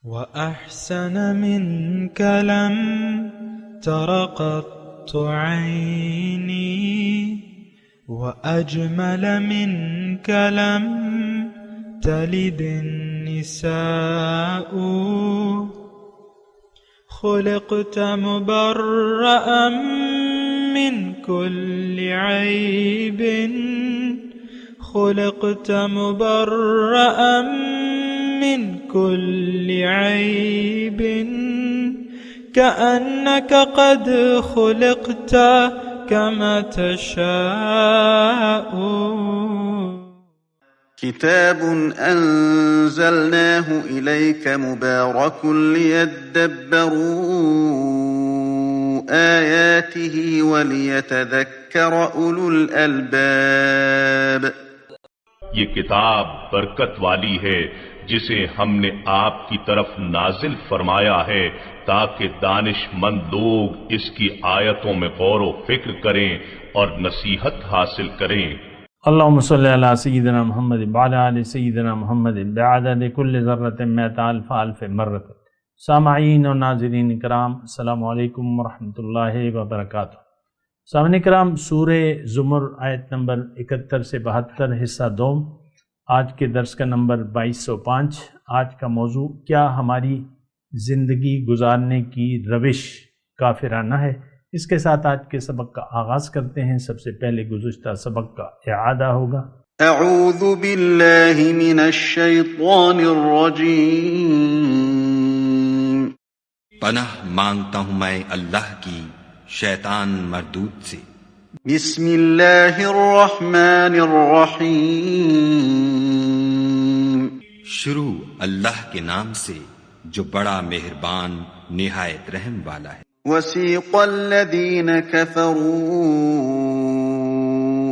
وأحسن منك لم تر قط عيني وأجمل منك لم تلد النساء خلقت مبرأ من كل عيب خلقت مبرأ من كل عيب كأنك قد خلقت كما تشاء. كتاب أنزلناه إليك مبارك ليدبروا آياته وليتذكر أولو الألباب. یہ کتاب برکت والی ہے جسے ہم نے آپ کی طرف نازل فرمایا ہے تاکہ دانش مند لوگ اس کی آیتوں میں غور و فکر کریں اور نصیحت حاصل کریں. اللہم صلی علی سیدنا محمد وعلی آل سیدنا محمد بعدد کل ذرۃ مئۃ الف الف مرۃ. سامعین و ناظرین کرام، السلام علیکم ورحمۃ اللہ وبرکاتہ. سامعین کرام، سورہ زمر آیت نمبر 71 سے 72 حصہ دوم، آج کے درس کا نمبر 2205. آج کا موضوع کیا ہماری زندگی گزارنے کی روش کافرانہ ہے؟ اس کے ساتھ آج کے سبق کا آغاز کرتے ہیں. سب سے پہلے گزشتہ سبق کا اعادہ ہوگا. اعوذ باللہ من الشیطان الرجیم. پناہ مانگتا ہوں میں اللہ کی شیطان مردود سے. بسم اللہ الرحمن الرحیم. شروع اللہ کے نام سے جو بڑا مہربان نہایت رحم والا ہے. وسيق الذين كفروا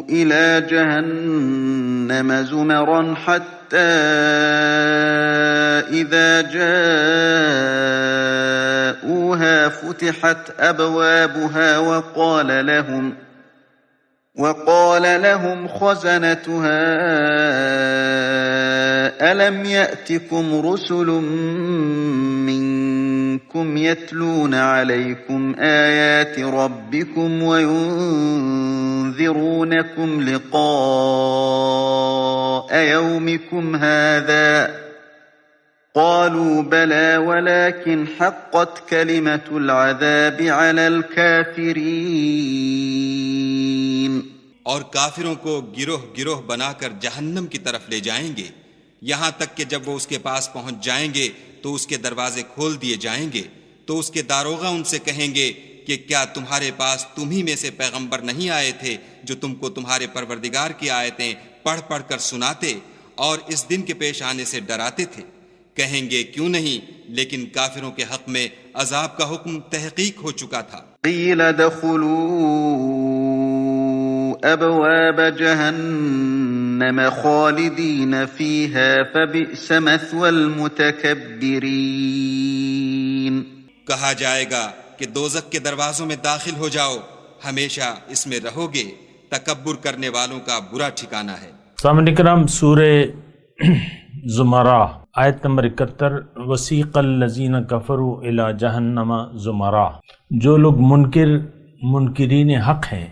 إلى جهنم زمرا حتى إذا جاءوها فتحت أبوابها وقال لهم خزنتها ألم يأتكم رسل منكم يتلون عليكم آيات ربكم وينذرونكم لقاء يومكم هذا قالوا بلى ولكن حقت كلمة العذاب على الكافرين. اور کافروں کو گروہ گروہ بنا کر جہنم کی طرف لے جائیں گے، یہاں تک کہ جب وہ اس کے پاس پہنچ جائیں گے تو اس کے دروازے کھول دیے جائیں گے، تو اس کے داروغہ ان سے کہیں گے کہ کیا تمہارے پاس تم ہی میں سے پیغمبر نہیں آئے تھے جو تم کو تمہارے پروردگار کی آیتیں پڑھ پڑھ کر سناتے اور اس دن کے پیش آنے سے ڈراتے تھے؟ کہیں گے کیوں نہیں، لیکن کافروں کے حق میں عذاب کا حکم تحقیق ہو چکا تھا. قیل دخلوا ابواب جہنم خالدین فیہا فبئس مثوى المتکبرین. کہا جائے گا کہ دوزخ کے دروازوں میں داخل ہو جاؤ، ہمیشہ اس میں رہو گے، تکبر کرنے والوں کا برا ٹھکانہ ہے. سامعین کرام، سورہ زمرہ آیت نمبر 71. وسیق الذین کفروا الی جہنم زمرہ. جو لوگ منکرین حق ہیں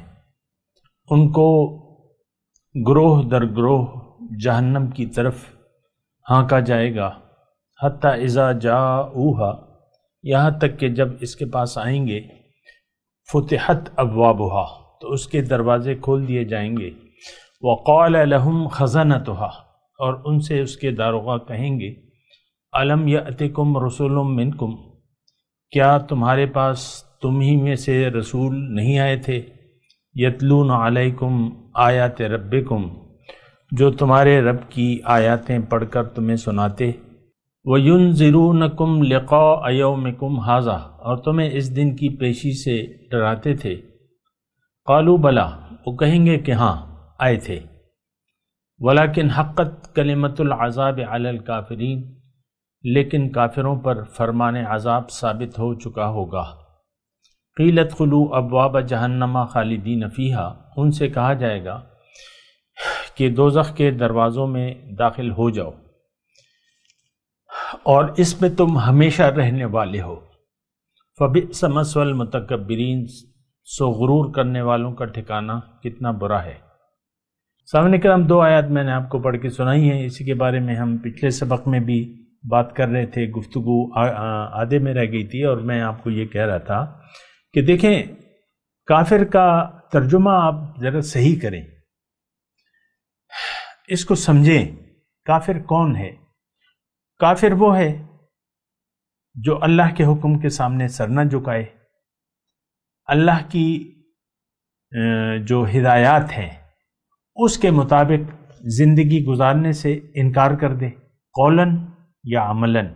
ان کو گروہ در گروہ جہنم کی طرف ہانکا جائے گا. حتی اذا جاؤہا، یہاں تک کہ جب اس کے پاس آئیں گے. فتحت ابوابہا، تو اس کے دروازے کھول دیے جائیں گے. وقال لہم خزنتہا، اور ان سے اس کے داروغہ کہیں گے الم یأتکم رسول منکم، کیا تمہارے پاس تم ہی میں سے رسول نہیں آئے تھے؟ یتلون علیکم آیات ربکم، جو تمہارے رب کی آیاتیں پڑھ کر تمہیں سناتے. وَيُنذِرُونَكُمْ لِقَاءَ يَوْمِكُمْ هَذَا، اور تمہیں اس دن کی پیشی سے ڈراتے تھے. قالوا بلا، وہ کہیں گے کہ ہاں آئے تھے. ولیکن حقت کلمۃ العذاب علی الکافرین، لیکن کافروں پر فرمان عذاب ثابت ہو چکا ہوگا. قیل ادخلوا ابواب جہنم خالدین فیہا، ان سے کہا جائے گا کہ دوزخ کے دروازوں میں داخل ہو جاؤ اور اس میں تم ہمیشہ رہنے والے ہو۔ فبئس مثوى المتکبرین، سو غرور کرنے والوں کا ٹھکانہ کتنا برا ہے۔ سامعین کرام، 2 آیات میں نے آپ کو پڑھ کے سنائی ہیں، اسی کے بارے میں ہم پچھلے سبق میں بھی بات کر رہے تھے، گفتگو آدھے میں رہ گئی تھی، اور میں آپ کو یہ کہہ رہا تھا کہ دیکھیں کافر کا ترجمہ آپ ذرا صحیح کریں، اس کو سمجھیں۔ کافر کون ہے؟ کافر وہ ہے جو اللہ کے حکم کے سامنے سر نہ جھکائے، اللہ کی جو ہدایات ہیں اس کے مطابق زندگی گزارنے سے انکار کر دے، قولاً یا عملاً۔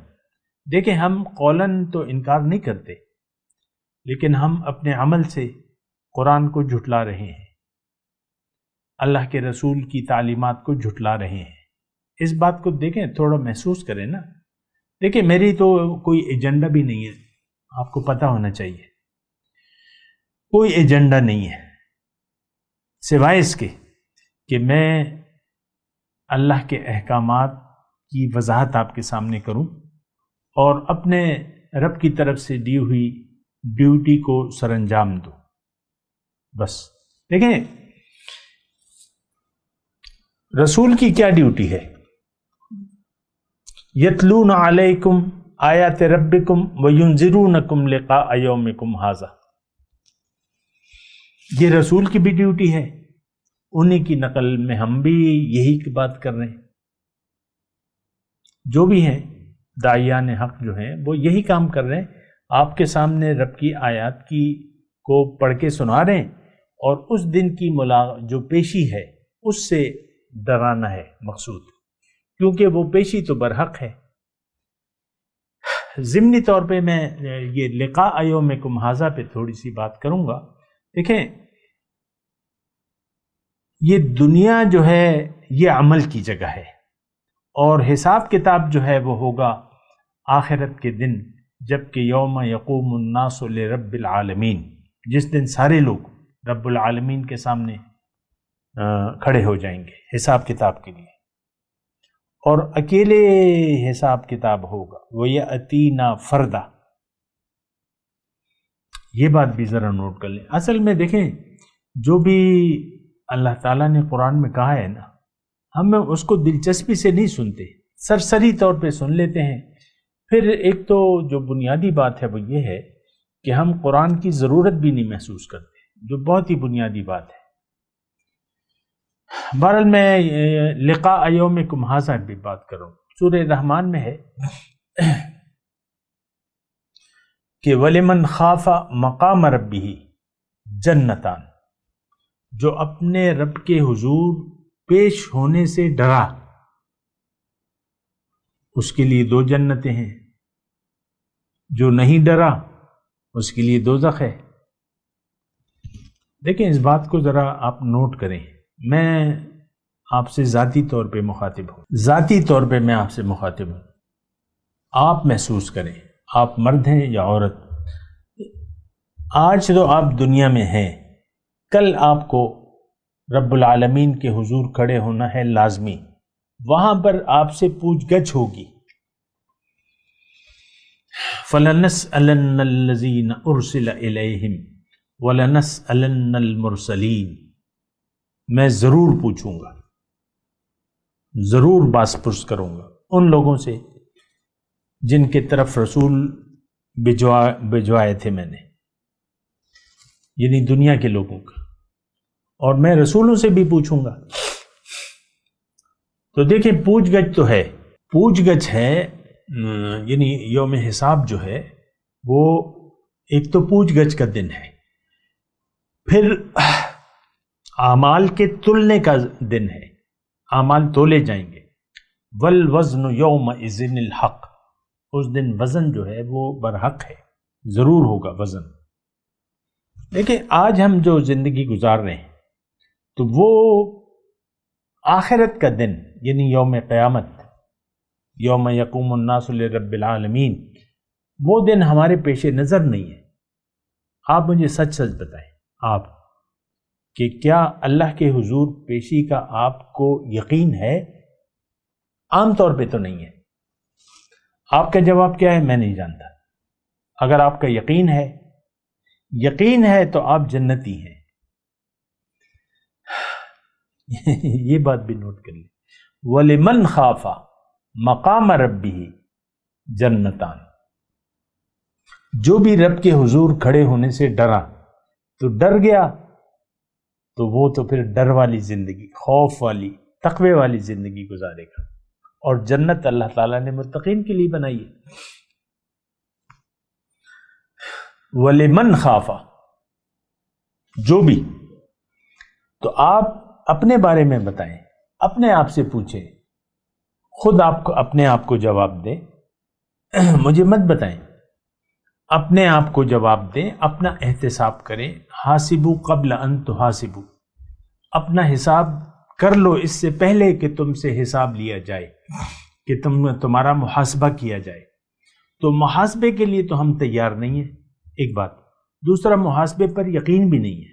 دیکھیں ہم قولاً تو انکار نہیں کرتے، لیکن ہم اپنے عمل سے قرآن کو جھٹلا رہے ہیں، اللہ کے رسول کی تعلیمات کو جھٹلا رہے ہیں۔ اس بات کو دیکھیں، تھوڑا محسوس کریں نا۔ دیکھیں میری تو کوئی ایجنڈا بھی نہیں ہے، آپ کو پتہ ہونا چاہیے، کوئی ایجنڈا نہیں ہے سوائے اس کے کہ میں اللہ کے احکامات کی وضاحت آپ کے سامنے کروں اور اپنے رب کی طرف سے دی ہوئی ڈیوٹی کو سر انجام دوں، بس۔ دیکھیں رسول کی کیا ڈیوٹی ہے؟ یتلون علیکم آیات ربکم وینذرونکم لقاء یومکم ھذا، یہ رسول کی بھی ڈیوٹی ہے، انہی کی نقل میں ہم بھی یہی بات کر رہے ہیں۔ جو بھی ہیں داعیان حق جو ہیں وہ یہی کام کر رہے ہیں، آپ کے سامنے رب کی آیات کی کو پڑھ کے سنا رہے ہیں، اور اس دن کی جو پیشی ہے اس سے ڈرانا ہے مقصود، کیونکہ وہ پیشی تو برحق ہے۔ ضمنی طور پہ میں یہ لقاء یومکم ھذا پہ تھوڑی سی بات کروں گا۔ دیکھیں یہ دنیا جو ہے یہ عمل کی جگہ ہے، اور حساب کتاب جو ہے وہ ہوگا آخرت کے دن، جبکہ یوم یقوم الناس لرب العالمین، جس دن سارے لوگ رب العالمین کے سامنے کھڑے ہو جائیں گے حساب کتاب کے لیے، اور اکیلے حساب کتاب ہوگا۔ وَيَأْتِينَا فَرْدًا، یہ بات بھی ذرا نوٹ کر لیں۔ اصل میں دیکھیں جو بھی اللہ تعالیٰ نے قرآن میں کہا ہے نا، ہم اس کو دلچسپی سے نہیں سنتے، سرسری طور پہ سن لیتے ہیں۔ پھر ایک تو جو بنیادی بات ہے وہ یہ ہے کہ ہم قرآن کی ضرورت بھی نہیں محسوس کرتے، جو بہت ہی بنیادی بات ہے۔ بہرحال میں لقاء یومکم ھذا بھی بات کروں۔ سورہ رحمان میں ہے کہ وَلِمَنْ خَافَ مَقَامَ رَبِّهِ جَنَّتان، جو اپنے رب کے حضور پیش ہونے سے ڈرا اس کے لیے 2 جنتیں ہیں، جو نہیں ڈرا اس کے لیے دوزخ ہے۔ دیکھیں اس بات کو ذرا آپ نوٹ کریں، میں آپ سے ذاتی طور پہ مخاطب ہوں، ذاتی طور پہ میں آپ سے مخاطب ہوں، آپ محسوس کریں، آپ مرد ہیں یا عورت۔ آج تو آپ دنیا میں ہیں، کل آپ کو رب العالمین کے حضور کھڑے ہونا ہے لازمی، وہاں پر آپ سے پوچھ گچھ ہوگی۔ فَلَنَسْأَلَنَّ الَّذِينَ أُرْسِلَ إِلَيْهِمْ وَلَنَسْأَلَنَّ الْمُرْسَلِينَ، میں ضرور پوچھوں گا، ضرور باس پرس کروں گا ان لوگوں سے جن کے طرف رسول بھجوائے تھے میں نے، یعنی دنیا کے لوگوں کا، اور میں رسولوں سے بھی پوچھوں گا۔ تو دیکھیں پوچھ گچھ تو ہے، پوچھ گچھ ہے، یعنی یوم حساب جو ہے وہ ایک تو پوچھ گچھ کا دن ہے، پھر اعمال کے تلنے کا دن ہے، اعمال تولے جائیں گے۔ والوزن یومئذ الحق، اس دن وزن جو ہے وہ برحق ہے، ضرور ہوگا وزن۔ دیکھیں آج ہم جو زندگی گزار رہے ہیں تو وہ آخرت کا دن، یعنی یوم قیامت، یوم یقوم الناس لرب العالمین، وہ دن ہمارے پیش نظر نہیں ہے۔ آپ مجھے سچ سچ بتائیں آپ کہ کیا اللہ کے حضور پیشی کا آپ کو یقین ہے؟ عام طور پہ تو نہیں ہے، آپ کا جواب کیا ہے؟ میں نہیں جانتا. اگر آپ کا یقین ہے تو آپ جنتی ہیں. یہ بات بھی نوٹ کر لیں. وَلِمَنْ خَافَ مَقَامَ رَبِّهِ جنتان. جو بھی رب کے حضور کھڑے ہونے سے ڈرا تو ڈر گیا تو وہ تو پھر ڈر والی زندگی، خوف والی، تقوی والی زندگی گزارے گا. اور جنت اللہ تعالیٰ نے متقین کے لیے بنائی ہے. وَلِمَنْ خَافَ، جو بھی. تو آپ اپنے بارے میں بتائیں، اپنے آپ سے پوچھیں، خود آپ کو اپنے آپ کو جواب دیں، مجھے مت بتائیں. اپنے آپ کو جواب دیں، اپنا احتساب کریں. حاسبو قبل ان تحاسبو، اپنا حساب کر لو اس سے پہلے کہ تم سے حساب لیا جائے، کہ تمہارا محاسبہ کیا جائے. تو محاسبے کے لیے تو ہم تیار نہیں ہیں، ایک بات. دوسرا، محاسبے پر یقین بھی نہیں ہے.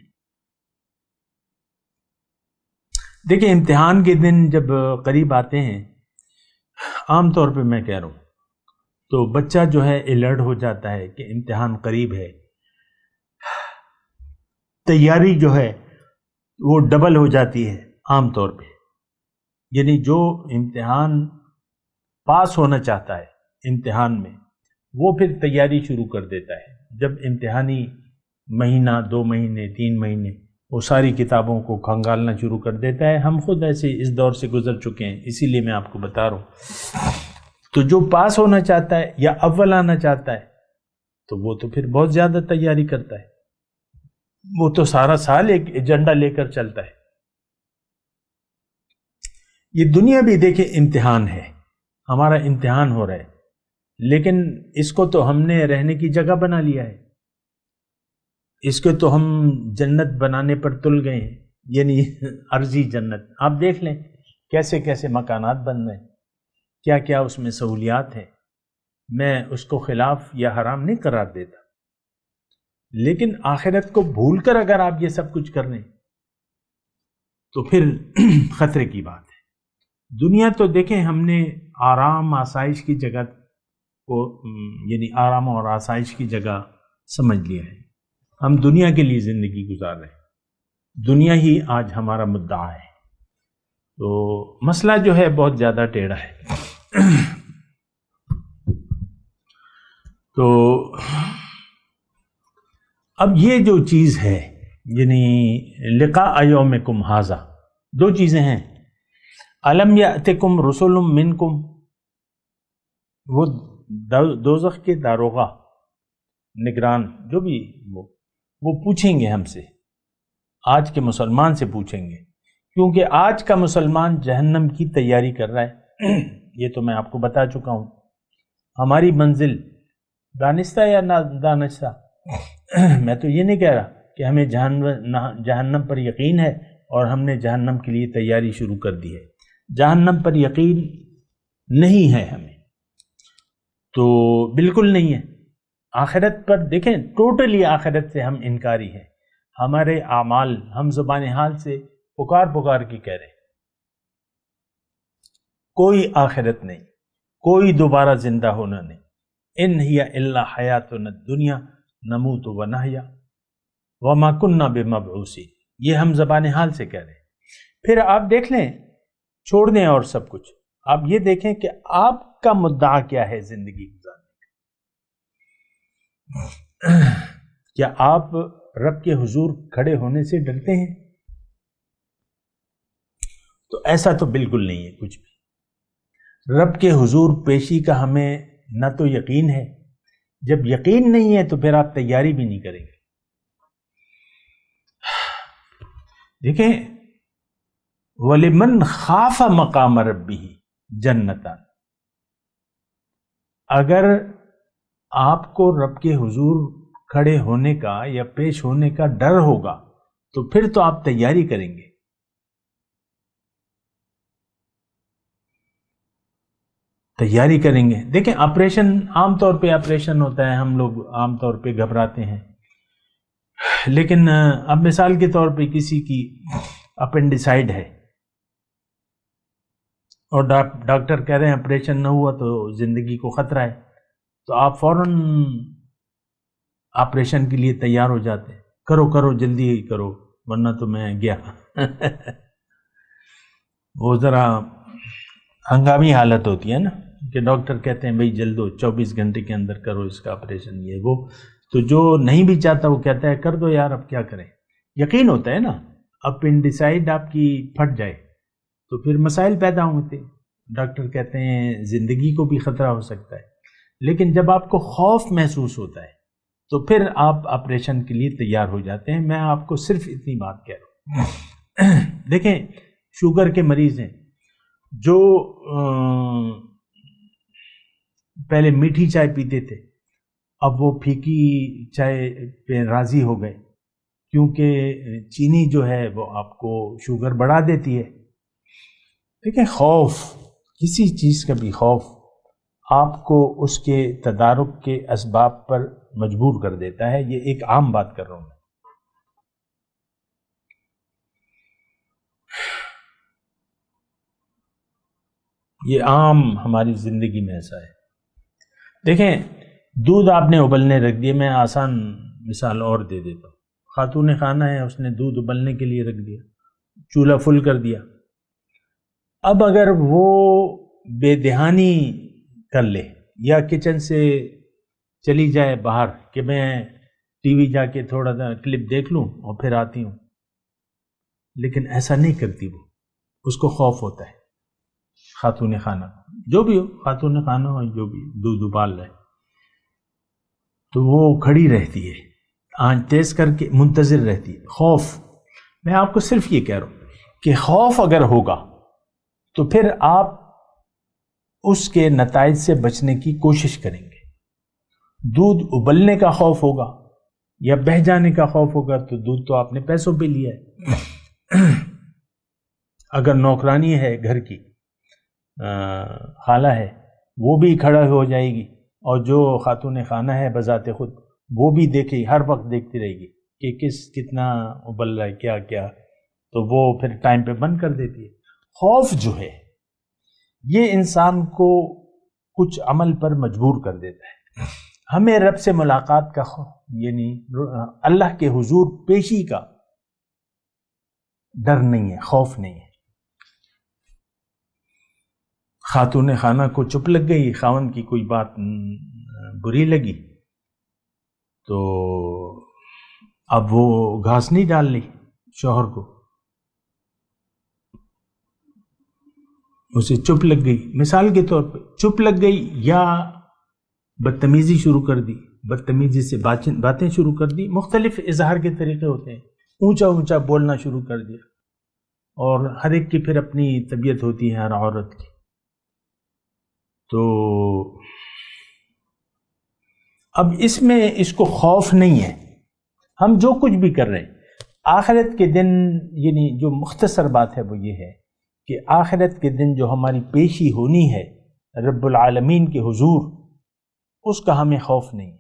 دیکھیں، امتحان کے دن جب قریب آتے ہیں، عام طور پہ میں کہہ رہا ہوں، تو بچہ جو ہے الرٹ ہو جاتا ہے کہ امتحان قریب ہے. تیاری جو ہے وہ ڈبل ہو جاتی ہے عام طور پہ. یعنی جو امتحان پاس ہونا چاہتا ہے امتحان میں، وہ پھر تیاری شروع کر دیتا ہے. جب امتحانی مہینہ، 2 مہینے، 3 مہینے، وہ ساری کتابوں کو کھنگالنا شروع کر دیتا ہے. ہم خود ایسے اس دور سے گزر چکے ہیں، اسی لیے میں آپ کو بتا رہا ہوں. تو جو پاس ہونا چاہتا ہے یا اول آنا چاہتا ہے تو وہ تو پھر بہت زیادہ تیاری کرتا ہے. وہ تو سارا سال ایک ایجنڈا لے کر چلتا ہے. یہ دنیا بھی دیکھیں امتحان ہے، ہمارا امتحان ہو رہا ہے، لیکن اس کو تو ہم نے رہنے کی جگہ بنا لیا ہے. اس کو تو ہم جنت بنانے پر تل گئے ہیں، یعنی عرضی جنت. آپ دیکھ لیں کیسے کیسے مکانات بن رہے ہیں، کیا کیا اس میں سہولیات ہیں. میں اس کو خلاف یا حرام نہیں قرار دیتا، لیکن آخرت کو بھول کر اگر آپ یہ سب کچھ کر رہے ہیں تو پھر خطرے کی بات ہے. دنیا تو دیکھیں ہم نے آرام آسائش کی جگہ کو، یعنی آرام اور آسائش کی جگہ سمجھ لیا ہے. ہم دنیا کے لیے زندگی گزار رہے ہیں، دنیا ہی آج ہمارا مدعا ہے. تو مسئلہ جو ہے بہت زیادہ ٹیڑھا ہے. تو اب یہ جو چیز ہے، یعنی لقاء یومکم ھذا، 2 چیزیں ہیں. الم یأتکم رسل منکم، وہ دوزخ کے داروغہ، نگران، جو بھی وہ پوچھیں گے ہم سے، آج کے مسلمان سے پوچھیں گے، کیونکہ آج کا مسلمان جہنم کی تیاری کر رہا ہے. یہ تو میں آپ کو بتا چکا ہوں. ہماری منزل دانستہ یا نہ دانستہ، میں تو یہ نہیں کہہ رہا کہ ہمیں جہنم پر یقین ہے اور ہم نے جہنم کے لیے تیاری شروع کر دی ہے. جہنم پر یقین نہیں ہے ہمیں، تو بالکل نہیں ہے. آخرت پر دیکھیں، ٹوٹلی آخرت سے ہم انکاری ہیں. ہمارے اعمال ہم زبان حال سے پکار کے کہہ رہے ہیں، کوئی آخرت نہیں، کوئی دوبارہ زندہ ہونا نہیں. ان ہی الا حیاتنا الدنیا نموت و نحیا وما کننا بمبعوثین، یہ ہم زبان حال سے کہہ رہے ہیں. پھر آپ دیکھ لیں، چھوڑ دیں اور سب کچھ، آپ یہ دیکھیں کہ آپ کا مدعا کیا ہے زندگی گزارنے کا. کیا آپ رب کے حضور کھڑے ہونے سے ڈرتے ہیں؟ تو ایسا تو بالکل نہیں ہے کچھ بھی. رب کے حضور پیشی کا ہمیں نہ تو یقین ہے. جب یقین نہیں ہے تو پھر آپ تیاری بھی نہیں کریں گے. دیکھیں، وَلِمَنْ خَافَ مَقَامَ رَبِّهِ جَنَّتَانِ، اگر آپ کو رب کے حضور کھڑے ہونے کا یا پیش ہونے کا ڈر ہوگا تو پھر تو آپ تیاری کریں گے. تیاری کریں گے. دیکھیں، آپریشن، عام طور پہ آپریشن ہوتا ہے، ہم لوگ عام طور پہ گھبراتے ہیں، لیکن اب مثال کے طور پہ کسی کی اپنڈیسائڈ ہے اور ڈاکٹر کہہ رہے ہیں آپریشن نہ ہوا تو زندگی کو خطرہ ہے، تو آپ فوراً آپریشن کے لیے تیار ہو جاتے ہیں، کرو جلدی کرو ورنہ تو میں گیا۔ وہ ذرا ہنگامی حالت ہوتی ہے نا کہ ڈاکٹر کہتے ہیں بھئی جلد ہو، 24 گھنٹے کے اندر کرو اس کا آپریشن، یہ وہ، تو جو نہیں بھی چاہتا وہ کہتا ہے کر دو یار، اب کیا کریں۔ یقین ہوتا ہے نا، اپنڈیسائڈ آپ کی پھٹ جائے تو پھر مسائل پیدا ہوتے، ڈاکٹر کہتے ہیں زندگی کو بھی خطرہ ہو سکتا ہے، لیکن جب آپ کو خوف محسوس ہوتا ہے تو پھر آپ آپریشن کے لیے تیار ہو جاتے ہیں۔ میں آپ کو صرف اتنی بات کہہ رہا ہوں۔ دیکھیں شوگر کے مریض ہیں جو پہلے میٹھی چائے پیتے تھے، اب وہ پھیکی چائے پہ راضی ہو گئے، کیونکہ چینی جو ہے وہ آپ کو شوگر بڑھا دیتی ہے۔ دیکھیں خوف، کسی چیز کا بھی خوف آپ کو اس کے تدارک کے اسباب پر مجبور کر دیتا ہے۔ یہ ایک عام بات کر رہا ہوں میں۔ یہ عام ہماری زندگی میں ایسا ہے۔ دیکھیں دودھ آپ نے ابلنے رکھ دیے، میں آسان مثال اور دے دیتا ہوں۔ خاتون خانہ ہے، اس نے دودھ ابلنے کے لیے رکھ دیا، چولہا فل کر دیا۔ اب اگر وہ بے دہانی کر لے یا کچن سے چلی جائے باہر کہ میں ٹی وی جا کے تھوڑا سا کلپ دیکھ لوں اور پھر آتی ہوں، لیکن ایسا نہیں کرتی وہ، اس کو خوف ہوتا ہے۔ خاتون خانہ جو بھی ہو، خاتون خانہ ہو جو بھی دودھ ابال رہے، تو وہ کھڑی رہتی ہے، آنچ تیز کر کے منتظر رہتی ہے۔ خوف، میں آپ کو صرف یہ کہہ رہا ہوں کہ خوف اگر ہوگا تو پھر آپ اس کے نتائج سے بچنے کی کوشش کریں گے۔ دودھ ابلنے کا خوف ہوگا یا بہہ جانے کا خوف ہوگا تو دودھ تو آپ نے پیسوں پہ لیا ہے۔ اگر نوکرانی ہے گھر کی، خالہ ہے، وہ بھی کھڑا ہو جائے گی، اور جو خاتون خانہ ہے بذات خود وہ بھی دیکھے، ہر وقت دیکھتی رہے گی کہ کتنا ابل رہا ہے، کیا کیا، تو وہ پھر ٹائم پہ بند کر دیتی ہے۔ خوف جو ہے یہ انسان کو کچھ عمل پر مجبور کر دیتا ہے۔ ہمیں رب سے ملاقات کا خوف، یعنی اللہ کے حضور پیشی کا ڈر نہیں ہے، خوف نہیں ہے۔ خاتون خانہ کو چپ لگ گئی، خاوند کی کوئی بات بری لگی تو اب وہ گھاس نہیں ڈال لی شوہر کو، اسے چپ لگ گئی، مثال کے طور پہ چپ لگ گئی، یا بدتمیزی شروع کر دی، بدتمیزی سے باتیں شروع کر دی۔ مختلف اظہار کے طریقے ہوتے ہیں، اونچا اونچا بولنا شروع کر دیا، اور ہر ایک کی پھر اپنی طبیعت ہوتی ہے ہر عورت کی۔ تو اب اس میں اس کو خوف نہیں ہے، ہم جو کچھ بھی کر رہے ہیں آخرت کے دن، یعنی جو مختصر بات ہے وہ یہ ہے کہ آخرت کے دن جو ہماری پیشی ہونی ہے رب العالمین کے حضور، اس کا ہمیں خوف نہیں ہے۔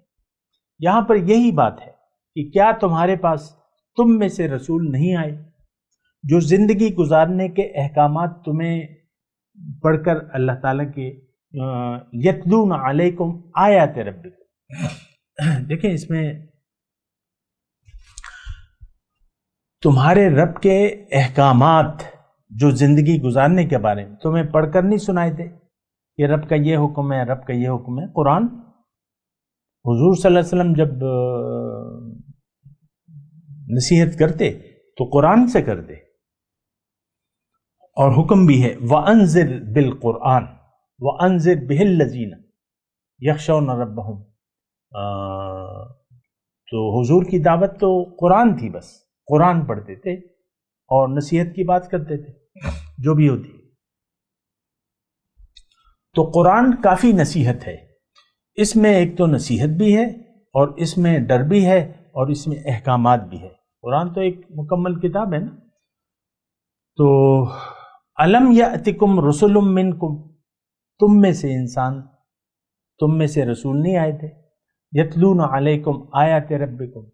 یہاں پر یہی بات ہے کہ کیا تمہارے پاس تم میں سے رسول نہیں آئے جو زندگی گزارنے کے احکامات تمہیں پڑھ کر اللہ تعالیٰ کے یتلون علیکم آیات ربکم۔ دیکھیں اس میں تمہارے رب کے احکامات جو زندگی گزارنے کے بارے میں تمہیں پڑھ کر نہیں سنائے تھے کہ رب کا یہ حکم ہے، رب کا یہ حکم ہے۔ قرآن، حضور صلی اللہ علیہ وسلم جب نصیحت کرتے تو قرآن سے کرتے، اور حکم بھی ہے وَأَنذِرْ بِالْقُرْآنِ وَأَنذِرْ بِهِ الَّذِينَ يَخْشَوْنَ رَبَّهُمْ۔ تو حضور کی دعوت تو قرآن تھی، بس قرآن پڑھتے تھے اور نصیحت کی بات کرتے تھے جو بھی ہوتی۔ تو قرآن کافی نصیحت ہے، اس میں ایک تو نصیحت بھی ہے اور اس میں ڈر بھی ہے اور اس میں احکامات بھی ہے۔ قرآن تو ایک مکمل کتاب ہے نا۔ تو الم یأتکم رسل منکم، تم میں سے انسان، تم میں سے رسول نہیں آئے تھے، یتلون علیکم آیات ربکم،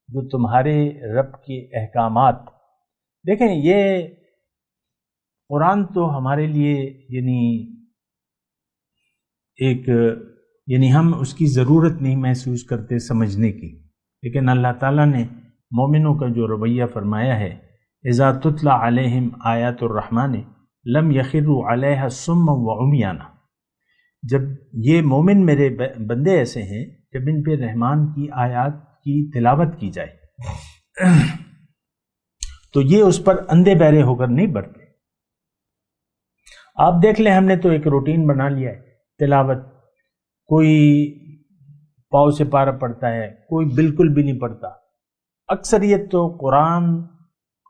جو تمہارے رب کے احکامات۔ دیکھیں یہ قرآن تو ہمارے لیے یعنی ہم اس کی ضرورت نہیں محسوس کرتے سمجھنے کی، لیکن اللہ تعالیٰ نے مومنوں کا جو رویہ فرمایا ہے، اذا تتلی علیہم آیات الرحمن لم یخروا علیہا صما وعمیانا، جب یہ مومن میرے بندے ایسے ہیں جب ان پہ رحمان کی آیات کی تلاوت کی جائے تو یہ اس پر اندھے بہرے ہو کر نہیں بڑھتے۔ آپ دیکھ لیں، ہم نے تو ایک روٹین بنا لیا ہے تلاوت، کوئی پاؤں سے پارا پڑھتا ہے، کوئی بالکل بھی نہیں پڑھتا، اکثریت تو قرآن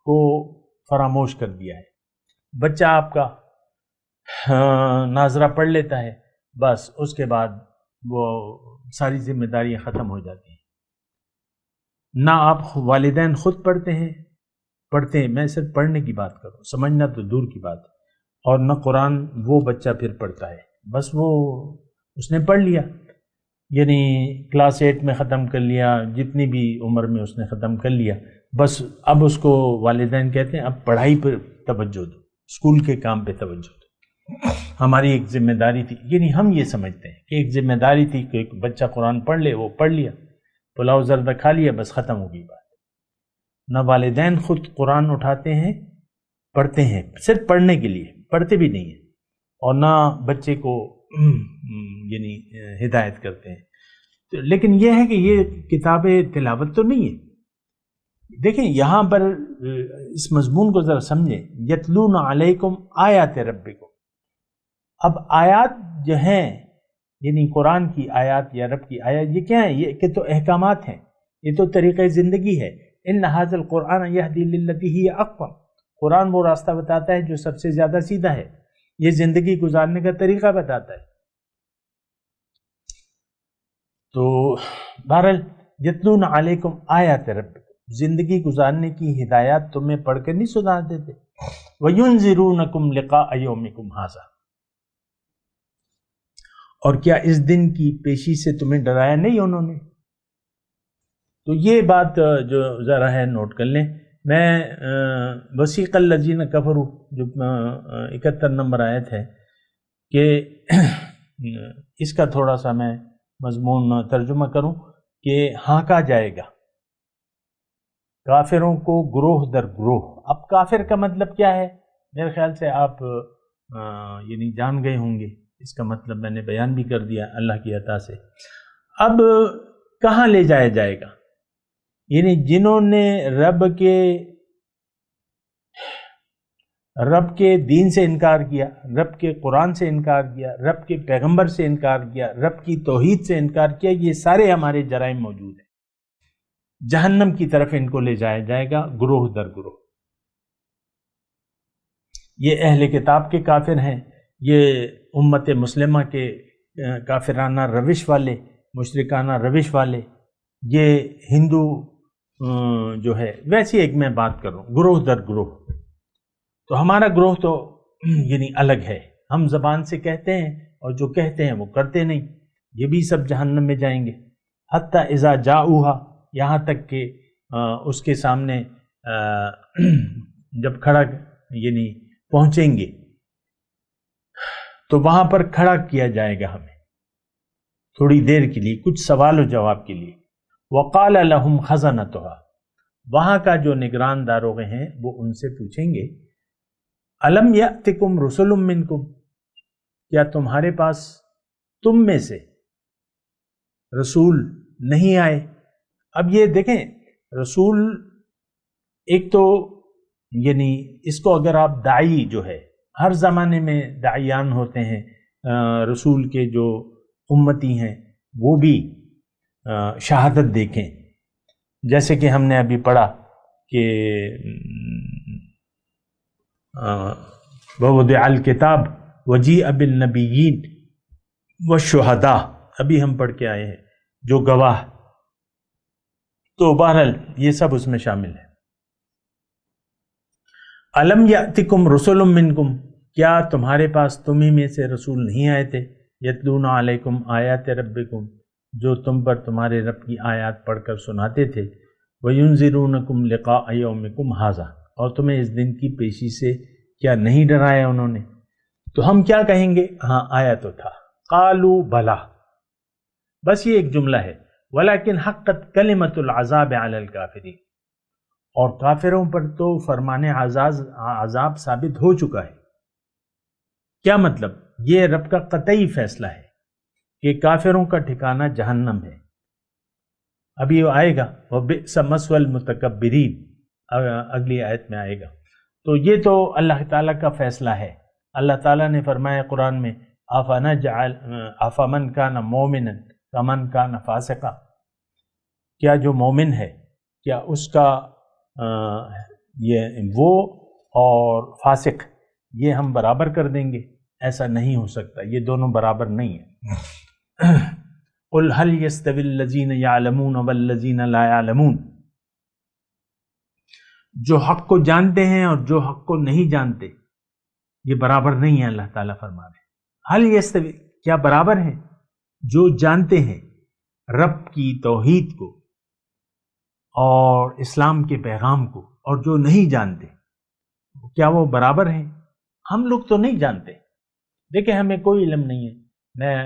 کو فراموش کر دیا ہے۔ بچہ آپ کا ناظرہ پڑھ لیتا ہے، بس اس کے بعد وہ ساری ذمہ داریاں ختم ہو جاتی ہیں۔ نہ آپ والدین خود پڑھتے ہیں، میں صرف پڑھنے کی بات کروں، سمجھنا تو دور کی بات ہے، اور نہ قرآن وہ بچہ پھر پڑھتا ہے، بس وہ اس نے پڑھ لیا، یعنی کلاس 8 میں ختم کر لیا، جتنی بھی عمر میں اس نے ختم کر لیا، بس اب اس کو والدین کہتے ہیں اب پڑھائی پر توجہ دو، اسکول کے کام پہ توجہ دو۔ ہماری ایک ذمہ داری تھی، یعنی ہم یہ سمجھتے ہیں کہ ایک ذمہ داری تھی کہ ایک بچہ قرآن پڑھ لے، وہ پڑھ لیا، پلاؤ زردہ کھا لیا، بس ختم ہو گئی بات۔ نہ والدین خود قرآن اٹھاتے ہیں پڑھتے ہیں، صرف پڑھنے کے لیے، پڑھتے بھی نہیں ہیں، اور نہ بچے کو یعنی ہدایت کرتے ہیں۔ لیکن یہ ہے کہ یہ کتاب تلاوت تو نہیں ہے۔ دیکھیں یہاں پر اس مضمون کو ذرا سمجھیں، یتلون علیکم آیات ربکم، اب آیات جو ہیں یعنی قرآن کی آیات یا رب کی آیات، یہ کیا ہیں؟ یہ کہ تو احکامات ہیں، یہ تو طریقہ زندگی ہے۔ ان ھذا القرآن یہدی للتی ہی اقوم، قرآن وہ راستہ بتاتا ہے جو سب سے زیادہ سیدھا ہے، یہ زندگی گزارنے کا طریقہ بتاتا ہے۔ تو بہرحال یتلون علیکم آیات ربکم، زندگی گزارنے کی ہدایات تمہیں پڑھ کر نہیں سنا دیتے۔ وَيُنذِرُونَكُمْ لِقَاءَ يَوْمِكُمْ هَذَا، اور کیا اس دن کی پیشی سے تمہیں ڈرایا نہیں انہوں نے؟ تو یہ بات جو ذرا ہے نوٹ کر لیں۔ میں وسیق الذین کفروا جو 71 نمبر آیت ہے کہ اس کا تھوڑا سا میں مضمون ترجمہ کروں کہ ہانکا جائے گا کافروں کو گروہ در گروہ۔ اب کافر کا مطلب کیا ہے؟ میرے خیال سے آپ یعنی جان گئے ہوں گے، اس کا مطلب میں نے بیان بھی کر دیا اللہ کی عطا سے۔ اب کہاں لے جایا جائے گا؟ یعنی جنہوں نے رب کے دین سے انکار کیا، رب کے قرآن سے انکار کیا، رب کے پیغمبر سے انکار کیا، رب کی توحید سے انکار کیا، یہ سارے ہمارے جرائم موجود ہیں۔ جہنم کی طرف ان کو لے جایا جائے گا گروہ در گروہ۔ یہ اہل کتاب کے کافر ہیں، یہ امت مسلمہ کے کافرانہ روش والے، مشرکانہ روش والے، یہ ہندو جو ہے، ویسی ایک میں بات کر رہا ہوں گروہ در گروہ۔ تو ہمارا گروہ تو یعنی الگ ہے، ہم زبان سے کہتے ہیں اور جو کہتے ہیں وہ کرتے نہیں، یہ بھی سب جہنم میں جائیں گے۔ حتی اذا جاؤہا، یہاں تک کہ اس کے سامنے جب کھڑا یعنی پہنچیں گے تو وہاں پر کھڑا کیا جائے گا ہمیں تھوڑی دیر کے لیے، کچھ سوال و جواب کے لیے۔ وقال لهم خزنتها، وہاں کا جو نگران داروغے ہیں وہ ان سے پوچھیں گے الم یأتکم رسل منکم، کیا تمہارے پاس تم میں سے رسول نہیں آئے؟ اب یہ دیکھیں، رسول ایک تو یعنی اس کو اگر آپ داعی جو ہے، ہر زمانے میں داعیان ہوتے ہیں، رسول کے جو امتی ہیں وہ بھی شہادت دیکھیں، جیسے کہ ہم نے ابھی پڑھا کہ ووضع الکتاب وجیء بالنبیین والشہداء، ابھی ہم پڑھ کے آئے ہیں، جو گواہ، تو بہرحال یہ سب اس میں شامل ہے۔ الم یأتکم رسل منکم، کیا تمہارے پاس تمہیں میں سے رسول نہیں آئے تھے؟ یتلون علیکم آیات ربکم، جو تم پر تمہارے رب کی آیات پڑھ کر سناتے تھے۔ وَيُنذِرُونَكُمْ لِقَاءَ يَوْمِكُمْ هَذَا، اور تمہیں اس دن کی پیشی سے کیا نہیں ڈرایا انہوں نے؟ تو ہم کیا کہیں گے؟ ہاں آیا تو تھا، قالوا بلا، بس یہ ایک جملہ ہے، ولیکن حقت کلمۃ العذاب علی الکافرین، اور کافروں پر تو فرمان عذاب ثابت ہو چکا ہے۔ کیا مطلب؟ یہ رب کا قطعی فیصلہ ہے کہ کافروں کا ٹھکانہ جہنم ہے۔ ابھی وہ آئے گا وَبِئْسَ مَثْوَى الْمُتَكَبِّرِينَ، اگلی آیت میں آئے گا۔ تو یہ تو اللہ تعالیٰ کا فیصلہ ہے۔ اللہ تعالیٰ نے فرمایا قرآن میں أَفَمَنْ كَانَ مُؤْمِنًا كَمَنْ كَانَ فَاسِقًا، کیا جو مومن ہے کیا اس کا وہ اور فاسق یہ ہم برابر کر دیں گے؟ ایسا نہیں ہو سکتا، یہ دونوں برابر نہیں ہیں۔ قُلْ هَلْ يَسْتَوِي الَّذِينَ يَعْلَمُونَ وَالَّذِينَ لَا يَعْلَمُونَ، جو حق کو جانتے ہیں اور جو حق کو نہیں جانتے یہ برابر نہیں ہے۔ اللہ تعالیٰ فرما رہے ہیں هَلْ يَسْتَوِي، کیا برابر ہے؟ جو جانتے ہیں رب کی توحید کو اور اسلام کے پیغام کو، اور جو نہیں جانتے کیا وہ برابر ہیں؟ ہم لوگ تو نہیں جانتے، دیکھیں ہمیں کوئی علم نہیں ہے۔ میں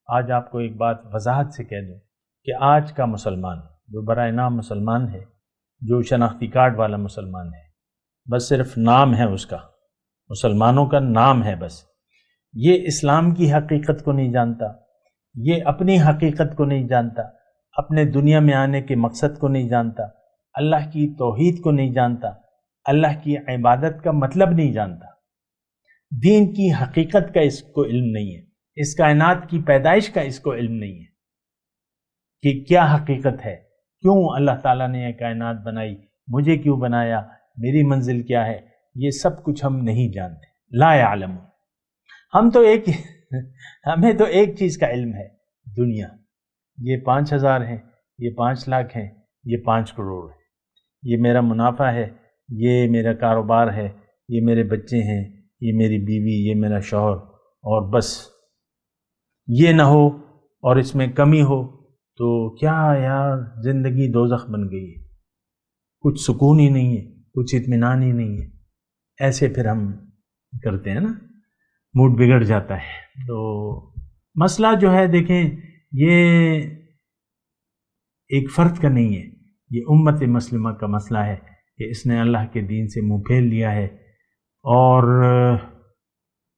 آج آپ کو ایک بات وضاحت سے کہہ دوں کہ آج کا مسلمان جو برائے نام مسلمان ہے، جو شناختی کارڈ والا مسلمان ہے، بس صرف نام ہے اس کا، مسلمانوں کا نام ہے بس، یہ اسلام کی حقیقت کو نہیں جانتا، یہ اپنی حقیقت کو نہیں جانتا، اپنے دنیا میں آنے کے مقصد کو نہیں جانتا، اللہ کی توحید کو نہیں جانتا، اللہ کی عبادت کا مطلب نہیں جانتا، دین کی حقیقت کا اس کو علم نہیں ہے، اس کائنات کی پیدائش کا اس کو علم نہیں ہے کہ کیا حقیقت ہے، کیوں اللہ تعالیٰ نے یہ کائنات بنائی، مجھے کیوں بنایا، میری منزل کیا ہے، یہ سب کچھ ہم نہیں جانتے۔ لا یعلمون، ہمیں تو ایک چیز کا علم ہے، دنیا، یہ 5000 ہیں، یہ 5 لاکھ ہیں، یہ 5 کروڑ ہے، یہ میرا منافع ہے، یہ میرا کاروبار ہے، یہ میرے بچے ہیں، یہ میری بیوی، یہ میرا شوہر، اور بس یہ نہ ہو اور اس میں کمی ہو تو کیا یار زندگی دوزخ بن گئی ہے، کچھ سکون ہی نہیں ہے، کچھ اطمینان ہی نہیں ہے۔ ایسے پھر ہم کرتے ہیں نا، موڈ بگڑ جاتا ہے۔ تو مسئلہ جو ہے دیکھیں یہ ایک فرد کا نہیں ہے، یہ امت مسلمہ کا مسئلہ ہے کہ اس نے اللہ کے دین سے منہ پھیر لیا ہے اور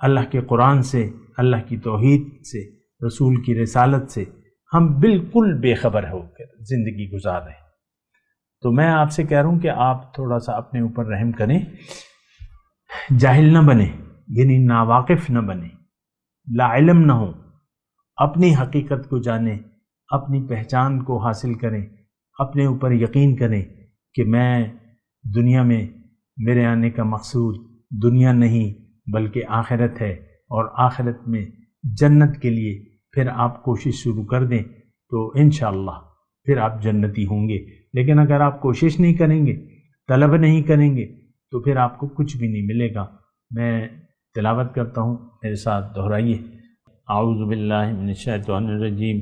اللہ کے قرآن سے، اللہ کی توحید سے، رسول کی رسالت سے ہم بالکل بے خبر ہو کر زندگی گزار رہے ہیں۔ تو میں آپ سے کہہ رہا ہوں کہ آپ تھوڑا سا اپنے اوپر رحم کریں، جاہل نہ بنیں، یعنی ناواقف نہ بنیں، لا علم نہ ہوں، اپنی حقیقت کو جانیں، اپنی پہچان کو حاصل کریں، اپنے اوپر یقین کریں کہ میں دنیا میں، میرے آنے کا مقصود دنیا نہیں بلکہ آخرت ہے، اور آخرت میں جنت کے لیے پھر آپ کوشش شروع کر دیں تو انشاءاللہ پھر آپ جنتی ہوں گے۔ لیکن اگر آپ کوشش نہیں کریں گے، طلب نہیں کریں گے، تو پھر آپ کو کچھ بھی نہیں ملے گا۔ میں تلاوت کرتا ہوں، میرے ساتھ دہرائیے۔ اعوذ باللہ من الشیطان الرجیم،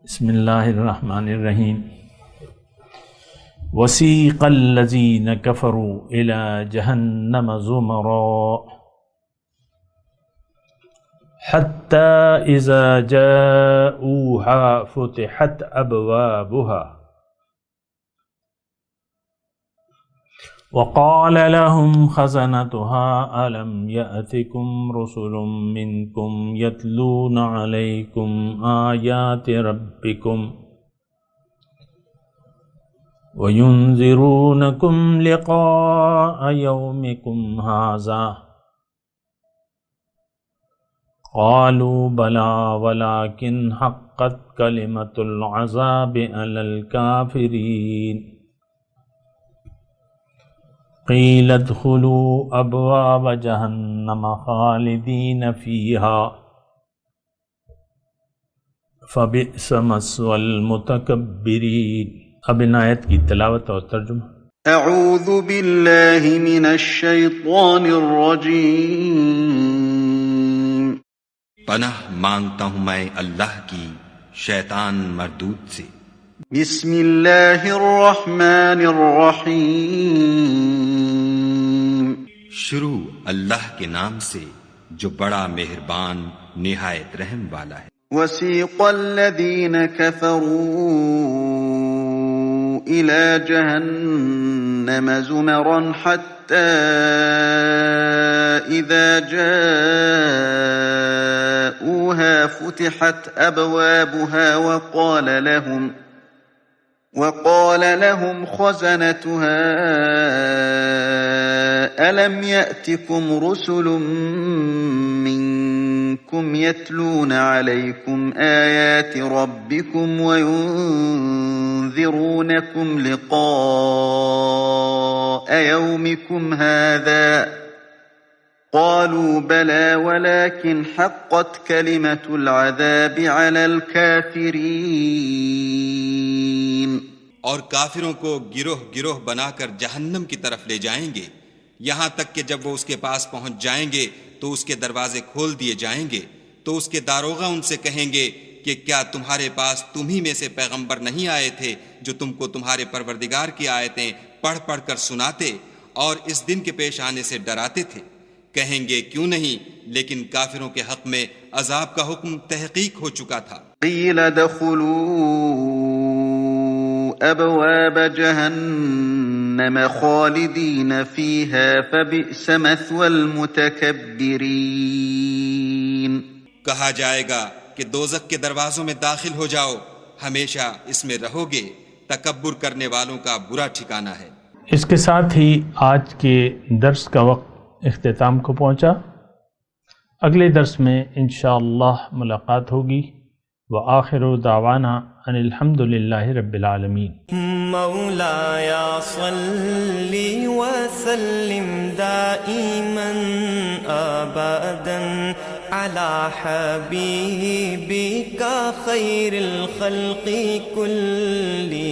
بسم اللہ الرحمن الرحیم۔ وسیق الذین کفروا الی جہنم زمرا حتی اذا جاؤوها فتحت ابوابها وقال لهم خزنتها ألم يأتكم رسل منكم يتلون عليكم آيات ربكم وينذرونكم لقاء يومكم هذا قالوا بلى ولكن حقت كلمة العذاب على الكافرين قیل ادخلوا ابواب جہنم خالدین فیہا فبئس مثوى المتکبرین۔ اب ان آیت کی تلاوت اور ترجمہ۔ اعوذ باللہ من الشیطان الرجیم۔ پناہ مانگتا ہوں میں اللہ کی شیطان مردود سے۔ بسم اللہ الرحمن الرحیم۔ شروع اللہ کے نام سے جو بڑا مہربان نہایت رحم والا ہے۔ وسيق الذين كفروا إلى جهنم زمرا حتى إذا جاءوها فتحت أبوابها وقال لهم خزنتها ألم يأتكم رسل منكم يتلون عليكم آيات ربكم وينذرونكم لقاء يومكم هذا قالوا بلى ولكن حقت كلمة العذاب على الكافرين۔ اور کافروں کو گروہ گروہ بنا کر جہنم کی طرف لے جائیں گے، یہاں تک کہ جب وہ اس کے پاس پہنچ جائیں گے تو اس کے دروازے کھول دیے جائیں گے، تو اس کے داروغہ ان سے کہیں گے کہ کیا تمہارے پاس تم ہی میں سے پیغمبر نہیں آئے تھے جو تم کو تمہارے پروردگار کی آیتیں پڑھ پڑھ کر سناتے اور اس دن کے پیش آنے سے ڈراتے تھے؟ کہیں گے کیوں نہیں، لیکن کافروں کے حق میں عذاب کا حکم تحقیق ہو چکا تھا۔ قیل ادخلوا ابواب جہنم خالدین فیہا فبئس مثوى المتکبرین۔ کہا جائے گا کہ دوزخ کے دروازوں میں داخل ہو جاؤ، ہمیشہ اس میں رہو گے، تکبر کرنے والوں کا برا ٹھکانہ ہے۔ اس کے ساتھ ہی آج کے درس کا وقت اختتام کو پہنچا۔ اگلے درس میں انشاءاللہ ملاقات ہوگی۔ وآخر دعوانا ان الحمد للہ رب العالمین۔ مولاي صل وسلم دائما ابدا على حبيبك خير الخلق كلهم۔